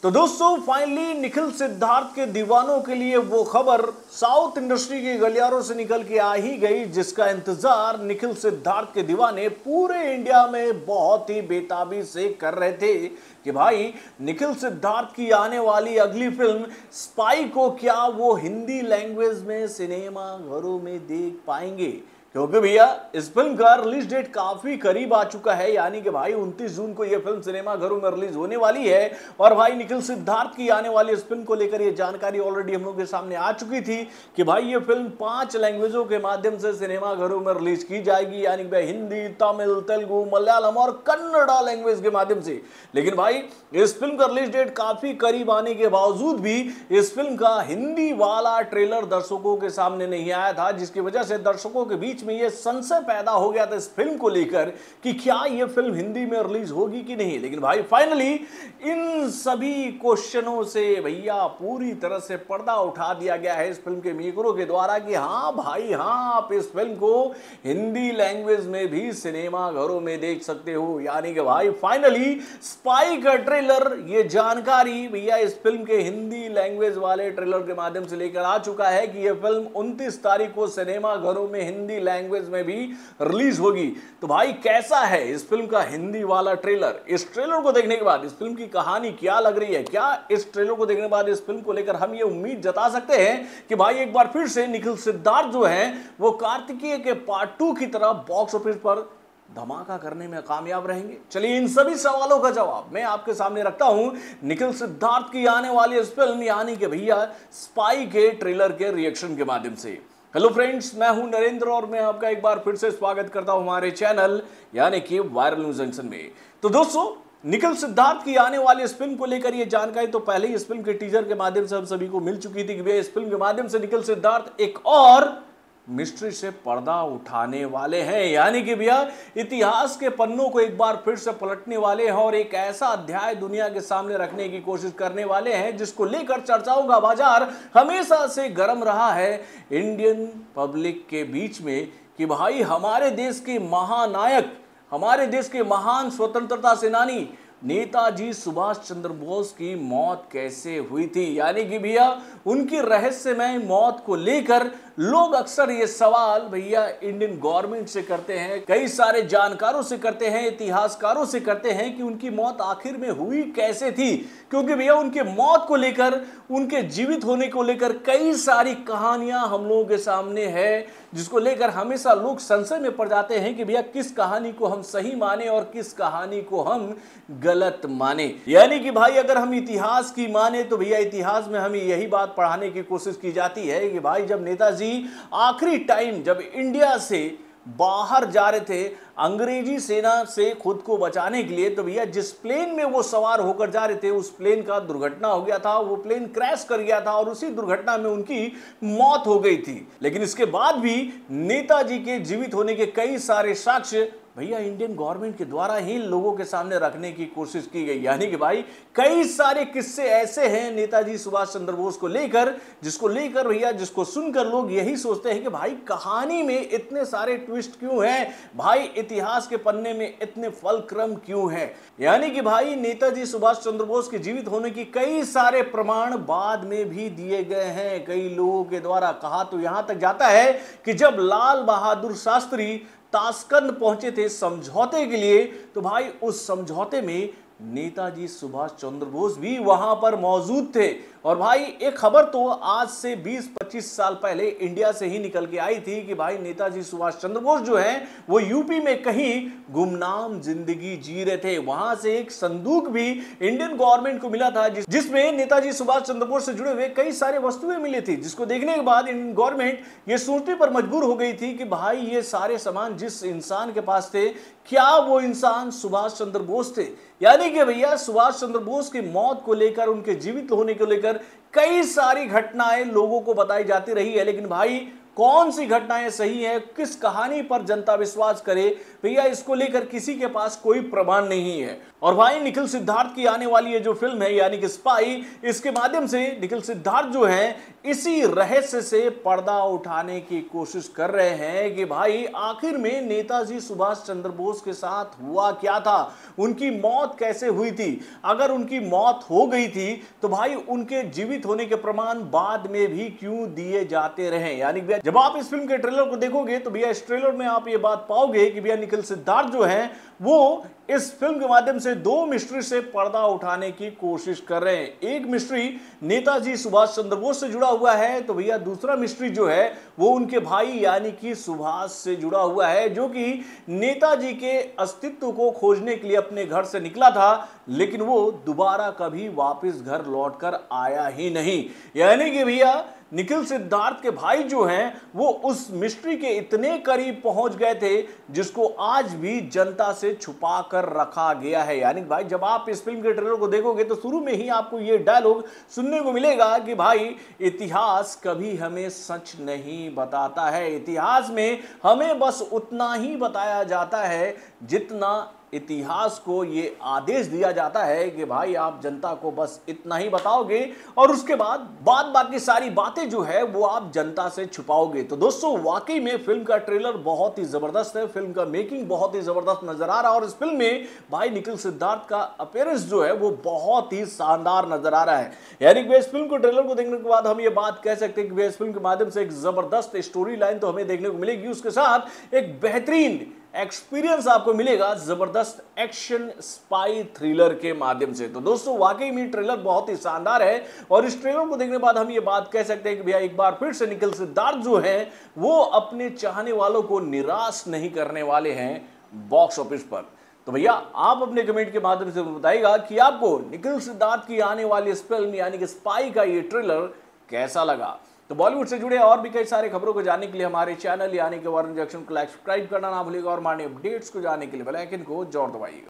तो दोस्तों फाइनली निखिल सिद्धार्थ के दीवानों के लिए वो खबर साउथ इंडस्ट्री के गलियारों से निकल के आ ही गई, जिसका इंतजार निखिल सिद्धार्थ के दीवाने पूरे इंडिया में बहुत ही बेताबी से कर रहे थे कि भाई निखिल सिद्धार्थ की आने वाली अगली फिल्म स्पाई को क्या वो हिंदी लैंग्वेज में सिनेमा घरों में देख पाएंगे। क्योंकि भैया इस फिल्म का रिलीज डेट काफी करीब आ चुका है, यानी कि भाई 29 जून को यह फिल्म सिनेमा घरों में रिलीज होने वाली है। और भाई निखिल सिद्धार्थ की आने वाली इस फिल्म को लेकर यह जानकारी ऑलरेडी हम लोग के सामने आ चुकी थी कि भाई ये फिल्म 5 लैंग्वेजों के माध्यम से सिनेमा घरों में रिलीज की जाएगी, यानी कि भाई हिंदी, तमिल, तेलुगु, मलयालम और कन्नड़ा लैंग्वेज के माध्यम से। लेकिन भाई इस फिल्म का रिलीज डेट काफी करीब आने के बावजूद भी इस फिल्म का हिंदी वाला ट्रेलर दर्शकों के सामने नहीं आया था, जिसकी वजह से दर्शकों के बीच में यह संशय पैदा हो गया था इस फिल्म को लेकर कि क्या यह फिल्म हिंदी में रिलीज होगी कि नहीं। लेकिन भाई फाइनली इन सभी क्वेश्चनों से भैया पूरी तरह से पर्दा उठा दिया गया है इस फिल्म के मेकरों के द्वारा कि हाँ भाई हाँ, आप इस फिल्म को हिंदी लैंग्वेज में भी सिनेमा घरों में देख सकते हो। यानी कि भाई फाइनली स्पाई का ट्रेलर, ये जानकारी भैया इस फिल्म के हिंदी लैंग्वेज वाले ट्रेलर के माध्यम से लेकर आ चुका है कि यह फिल्म 29 तारीख को सिनेमा घरों में हिंदी लैंग्वेज में भी रिलीज होगी। तो भाई कैसा है इस फिल्म का हिंदी वाला ट्रेलर? इस ट्रेलर को देखने के बाद इस फिल्म की कहानी क्या लग रही है? क्या इस ट्रेलर को देखने के बाद इस फिल्म को लेकर हम ये उम्मीद जता सकते हैं कि भाई एक बार फिर से निखिल सिद्धार्थ जो है वो कार्तिकेय के पार्ट 2 की तरह बॉक्स ऑफिस पर धमाका करने में कामयाब रहेंगे? चलिए इन सभी सवालों का जवाब मैं आपके सामने रखता हूं निखिल सिद्धार्थ की आने वाली इस फिल्म यानी कि भैया स्पाई के ट्रेलर के रिएक्शन के माध्यम से। हेलो फ्रेंड्स, मैं हूं नरेंद्र और मैं आपका एक बार फिर से स्वागत करता हूं हमारे चैनल यानी कि वायरल न्यूज जंक्शन में। तो दोस्तों निखिल सिद्धार्थ की आने वाली इस फिल्म को लेकर यह जानकारी तो पहले ही इस फिल्म के टीजर के माध्यम से हम सभी को मिल चुकी थी कि भैया इस फिल्म के माध्यम से निखिल सिद्धार्थ एक और मिस्ट्री से पर्दा उठाने वाले हैं, यानी कि भैया इतिहास के पन्नों को एक बार फिर से पलटने वाले हैं और एक ऐसा अध्याय दुनिया के सामने रखने की कोशिश करने वाले हैं जिसको लेकर चर्चाओं का बाजार हमेशा से गर्म रहा है इंडियन पब्लिक के बीच में कि भाई हमारे देश के महानायक, हमारे देश के महान स्वतंत्रता सेनानी नेताजी सुभाष चंद्र बोस की मौत कैसे हुई थी। यानी कि भैया उनकी रहस्यमय मौत को लेकर लोग अक्सर ये सवाल भैया इंडियन गवर्नमेंट से करते हैं, कई सारे जानकारों से करते हैं, इतिहासकारों से करते हैं कि उनकी मौत आखिर में हुई कैसे थी। क्योंकि भैया उनके मौत को लेकर, उनके जीवित होने को लेकर कई सारी कहानियां हम लोगों के सामने है, जिसको लेकर हमेशा लोग संशय में पड़ जाते हैं कि भैया किस कहानी को हम सही माने और किस कहानी को हम गलत माने। यानी कि भाई अगर हम इतिहास की माने तो भैया इतिहास में हमें यही बात पढ़ाने की कोशिश की जाती है कि भाई जब नेताजी आखिरी टाइम जब इंडिया से बाहर जा रहे थे अंग्रेजी सेना से खुद को बचाने के लिए, तो भैया जिस प्लेन में वो सवार होकर जा रहे थे उस प्लेन का दुर्घटना हो गया था, वो प्लेन क्रैश कर गया था और उसी दुर्घटना में उनकी मौत हो गई थी। लेकिन इसके बाद भी नेताजी के जीवित होने के कई सारे साक्ष्य भैया इंडियन गवर्नमेंट के द्वारा ही लोगों के सामने रखने की कोशिश की गई। यानी कि भाई कई सारे किस्से ऐसे हैं नेताजी सुभाष चंद्र बोस को लेकर जिसको लेकर भैया जिसको सुनकर लोग यही सोचते हैं कि भाई कहानी में इतने सारे ट्विस्ट क्यों हैं, भाई इतिहास के पन्ने में इतने फलक्रम क्यों हैं। यानी कि भाई नेताजी सुभाष चंद्र बोस के जीवित होने की कई सारे प्रमाण बाद में भी दिए गए हैं कई लोगों के द्वारा। कहा तो यहां तक जाता है कि जब लाल बहादुर शास्त्री ताशकंद पहुंचे थे समझौते के लिए, तो भाई उस समझौते में नेताजी सुभाष चंद्र बोस भी वहां पर मौजूद थे। और भाई एक खबर तो आज से 20-25 साल पहले इंडिया से ही निकल के आई थी कि भाई नेताजी सुभाष चंद्र बोस जो हैं वो यूपी में कहीं गुमनाम जिंदगी जी रहे थे। वहां से एक संदूक भी इंडियन गवर्नमेंट को मिला था जिसमें नेताजी सुभाष चंद्र बोस से जुड़े हुए कई सारे वस्तुएं मिली थी, जिसको देखने के बाद इंडियन गवर्नमेंट ये सोचने पर मजबूर हो गई थी कि भाई ये सारे सामान जिस इंसान के पास थे क्या वो इंसान सुभाष चंद्र बोस थे। यानी कि भैया सुभाष चंद्र बोस की मौत को लेकर, उनके जीवित होने को लेकर कई सारी घटनाएं लोगों को बताई जाती रही है। लेकिन भाई कौन सी घटनाएं सही है, किस कहानी पर जनता विश्वास करे, भैया इसको लेकर किसी के पास कोई प्रमाण नहीं है। और भाई निखिल सिद्धार्थ की आने वाली ये जो फिल्म है यानी कि स्पाई, इसके माध्यम से निखिल सिद्धार्थ जो है इसी रहस्य से पर्दा उठाने की कोशिश कर रहे हैं कि भाई आखिर में नेताजी सुभाष चंद्र बोस के साथ हुआ क्या था, उनकी मौत कैसे हुई थी, अगर उनकी मौत हो गई थी तो भाई उनके जीवित होने के प्रमाण बाद में भी क्यों दिए जाते रहे। यानी भैया जब आप इस फिल्म के ट्रेलर को देखोगे तो भैया इस ट्रेलर में आप ये बात पाओगे कि भैया निखिल सिद्धार्थ जो है वो इस फिल्म के माध्यम से दो मिस्ट्री से पर्दा उठाने की कोशिश कर रहे हैं। एक मिस्ट्री नेताजी सुभाष चंद्र बोस से जुड़ा हुआ है, तो भैया दूसरा मिस्ट्री जो है वो उनके भाई यानी कि सुभाष से जुड़ा हुआ है, जो कि नेताजी के अस्तित्व को खोजने के लिए अपने घर से निकला था, लेकिन वो दोबारा कभी वापस घर लौटकर आया ही नहीं। यानी कि भैया निखिल सिद्धार्थ के भाई जो हैं वो उस मिस्ट्री के इतने करीब पहुंच गए थे जिसको आज भी जनता से छुपा कर रखा गया है। यानी भाई जब आप इस फिल्म के ट्रेलर को देखोगे तो शुरू में ही आपको ये डायलॉग सुनने को मिलेगा कि भाई इतिहास कभी हमें सच नहीं बताता है, इतिहास में हमें बस उतना ही बताया जाता है जितना इतिहास को ये आदेश दिया जाता है कि भाई आप जनता को बस इतना ही बताओगे और उसके बाद बाकी सारी बातें जो है वो आप जनता से छुपाओगे। तो दोस्तों वाकई में फिल्म का ट्रेलर बहुत ही जबरदस्त है, फिल्म का मेकिंग बहुत ही जबरदस्त नजर आ रहा है और इस फिल्म में भाई निखिल सिद्धार्थ का अपीयरेंस जो है वो बहुत ही शानदार नजर आ रहा है। यानी कि इस फिल्म को ट्रेलर को देखने के बाद हम ये बात कह सकते हैं कि इस फिल्म के माध्यम से एक जबरदस्त स्टोरी लाइन तो हमें देखने को मिलेगी, उसके साथ एक बेहतरीन एक्सपीरियंस आपको मिलेगा जबरदस्त एक्शन स्पाई थ्रिलर के माध्यम से। तो दोस्तों वाकई में ट्रेलर बहुत ही शानदार है और इस ट्रेलर को देखने के बाद हम ये बात कह सकते हैं कि भैया एक बार फिर से निखिल सिद्धार्थ जो है वो अपने चाहने वालों को निराश नहीं करने वाले हैं बॉक्स ऑफिस पर। तो भैया आप अपने कमेंट के माध्यम से बताइएगा कि आपको निखिल सिद्धार्थ की आने वाली इस फिल्म यानी कि स्पाई का ये ट्रेलर कैसा लगा। तो बॉलीवुड से जुड़े और भी कई सारे खबरों को जानने के लिए हमारे चैनल यानी कि वारन जंक्शन को सब्सक्राइब करना ना भूलिएगा और हमारे अपडेट्स को जानने के लिए बेल आइकन को जरूर दबाइएगा।